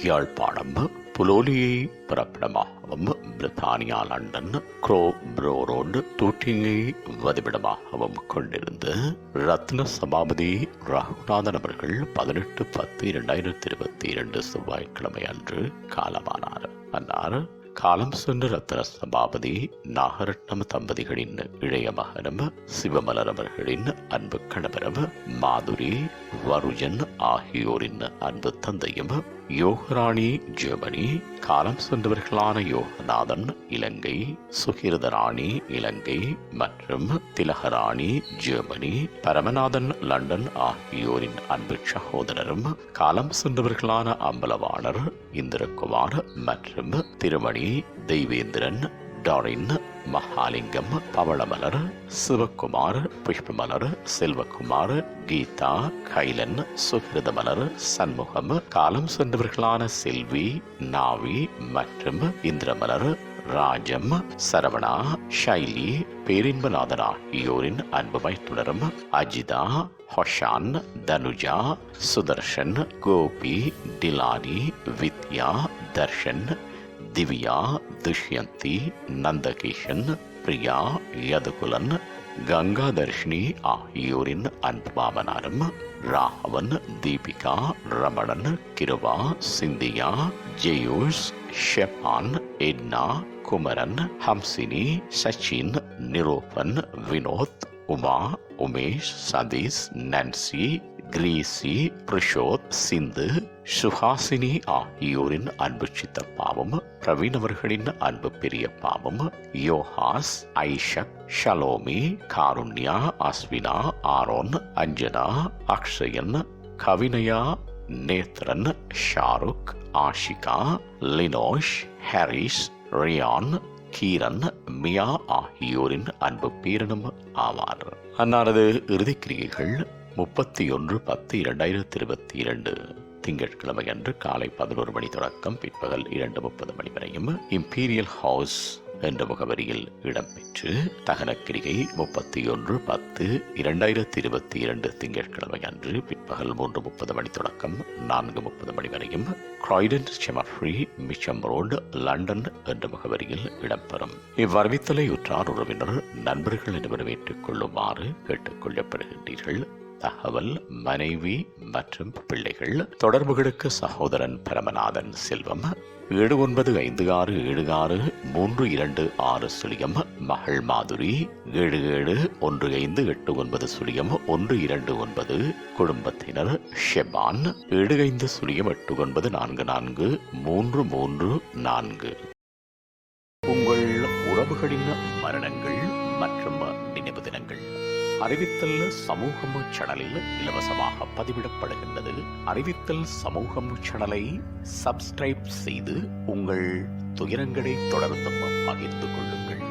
யாழ்ப்பாணம் புலோலியை பிறப்பிடமாகவும் பிரித்தானியா London க்ரோப்ரோ road டூட்டிங்கை வதிவிடமாகவும் கொண்டிருந்த ரத்ன சபாபதி ரகுநாதன் அவர்கள் 18/10/2022 செவ்வாய்க்கிழமை அன்று காலமானார். அன்னார் காலம் சென்ற ரத்ன சபாபதி நாகரட்னம் தம்பதிகளின் இளைய மகனும் சிவமலர் அவர்களின் அன்பு கணவரும் மாதுரி வருஜன் ஆகியோரின் அன்பு தந்தையும் யோகராணி ஜெர்மனி, காலம் சென்றவர்களான யோகநாதன் இலங்கை, சுகிர்தராணி இலங்கை மற்றும் திலகராணி ஜெர்மனி, பரமநாதன் லண்டன் ஆகியோரின் அன்பு சகோதரரும் காலம் சென்றவர்களான அம்பலவாணர் இந்திரகுமார் மற்றும் திருமணி தெய்வேந்திரன், டாரின், மகாலிங்கம், பவளமலர், சிவகுமார், புஷ்பமலர், செல்வகுமார், கீதா, கைலன், சுகிருதமலர், சண்முகம், காலம் சென்றவர்களான செல்வி, நாவி மற்றும் இந்திரமலர், ராஜம், சரவணா, ஷைலி, பேரின்பநாதன் ஆகியோரின் அன்புமை தொடரும் அஜிதா, ஹொஷான், தனுஜா, சுதர்ஷன், கோபி, டிலானி, வித்யா, தர்ஷன், திவ்யா, துஷ்யந்தி, நந்தகிஷன், பிரியா, யதுகுலன், கங்காதர்ஷினி ஆகியோரின் அன்பு மாமனாரும் Raghavan, Deepika, Ramanan, Kiruva, Cynthia, Jeyus, Shefan, Edna, Kumaran, Hamsini, Sachin, Niruban, Vinod, Uma, Umesh, Sathish, Nancy, Gracie, Prashoth, Sindhu, Suhasini ஆகியோரின் அன்பு சித்தப்பாவும் பிரவீன் அவர்களின் அன்பு பெரியப்பாவும் Yohas, Isaac, Shalomi, Karunya, Ashwina, Aaron, Anjana, Akshayan, Kavinaya, Nethran, Shahrukh, Ashika, Linosh, Haris, Ryan, Kieran, Mia ஆகியோரின் அன்பு பேரனும் ஆவார். அன்னாரது இறுதிக்கிரியைகள் 31/10/2022 திங்கட்கிழமை அன்று காலை 11 மணி தொடக்கம் பிற்பகல் 2:30 மணி வரையும் இம்பீரியல் ஹவுஸ் என்ற முகவரியில் இடம்பெற்று தகனக்கிரிகை 31/10/2022 திங்கட்கிழமை அன்று பிற்பகல் 3:30 மணி தொடக்கம் 4:30 மணி வரையும் கிராய்டன் செமஃப்ரி, மிச்சம் ரோடு, லண்டன் என்ற முகவரியில் இடம்பெறும். இவ்வறிவித்தலை உற்றார் உறவினர் நண்பர்கள் என்பதை ஏற்றுக் கொள்ளுமாறு கேட்டுக் கொள்ளப்படுகின்றீர்கள். தகவல் மனைவி மற்றும் பிள்ளைகள் தொடர்புகளுக்கு சகோதரன் பரமநாதன் செல்வம் 79576326 மகள் மாதுரி 771589 குடும்பத்தினர் ஷெபான் 7508944334. உங்கள் உறவுகளின் மரணங்கள் மற்றும் நினைவு தினங்கள் அறிவித்தல் சமூகம் சேனலில் இலவசமாக பதிவிடப்படுகின்றது. அறிவித்தல் சமூகம் சேனலை சப்ஸ்கிரைப் செய்து உங்கள் துயரங்களை தொடர்ந்தும் பகிர்ந்து கொள்ளுங்கள்.